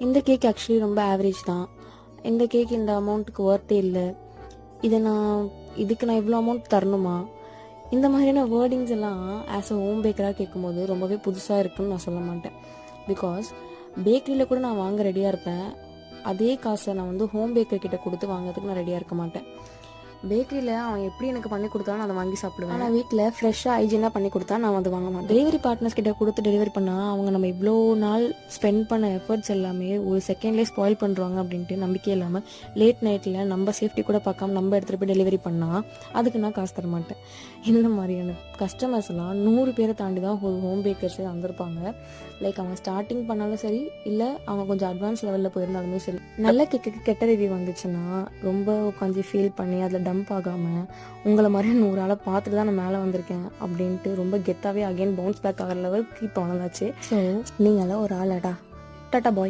இந்த cake actually ரொம்ப average தான், இந்த கேக் இந்த அமௌண்ட்டுக்கு ஒர்த்தே இல்லை, இதுக்கு நான் இவ்வளோ அமௌண்ட் தரணுமா, இந்த மாதிரியான வேர்டிங்ஸ் எல்லாம் ஆஸ் அ ஹோம் பேக்கராக கேட்கும்போது ரொம்பவே புதுசாக இருக்குன்னு நான் சொல்ல மாட்டேன். பிகாஸ் பேக்கரியில் கூட நான் வாங்க ரெடியாக இருப்பேன், அதே காசை நான் வந்து ஹோம் பேக்கர் கிட்ட கொடுத்து வாங்குறதுக்கு நான் ரெடியாக இருக்க மாட்டேன். பேக்கரியில் அவன் எப்படி எனக்கு பண்ணி கொடுத்தாலும் நான் அதை வாங்கி சாப்பிடுவேன். ஆனால் வீட்டில் ஃப்ரெஷ்ஷாக ஹைஜீனாக பண்ணி கொடுத்தா நான் வந்து வாங்க மாட்டேன். டெலிவரி பார்ட்னர்ஸ் கிட்ட கொடுத்து டெலிவரி பண்ணால் அவங்க நம்ம இவ்வளோ நாள் ஸ்பெண்ட் பண்ண எஃபர்ட்ஸ் எல்லாமே ஒரு செகண்ட்லேயே ஸ்பாயில் பண்ணுறாங்க அப்படின்ட்டு நம்பிக்கை இல்லாமல் லேட் நைட்டில் நம்ம சேஃப்டி கூட பார்க்காம நம்ம எடுத்துகிட்டு போய் டெலிவரி பண்ணால் அதுக்கு நான் காசு தர மாட்டேன். இந்த மாதிரியான கஸ்டமர்ஸ்லாம் 100 பேரை தாண்டி தான் ஒரு ஹோம் பேக்கர்ஸே வந்திருப்பாங்க. லைக் அவங்க ஸ்டார்டிங் பண்ணாலும் சரி, இல்லை அவங்க கொஞ்சம் அட்வான்ஸ் லெவலில் போயிருந்தாலுமே சரி, நல்ல கேக்குக்கு கெட்ட ரிவ்யூ வந்துச்சுன்னா ரொம்ப உட்காந்து ஃபீல் பண்ணி அதில் டம்ப் ஆகாமல் உங்களை மாதிரி 100 ஆளை பார்த்துட்டு தான் நான் மேலே வந்திருக்கேன் அப்படின்ட்டு ரொம்ப கெத்தாகவே அகைன் பவுன்ஸ் பேக் ஆகிற லெவலுக்கு இப்போ வளர்ந்தாச்சு. ஸோ நீங்களாம் ஒரு ஆளாடா. டாட்டா பாய்.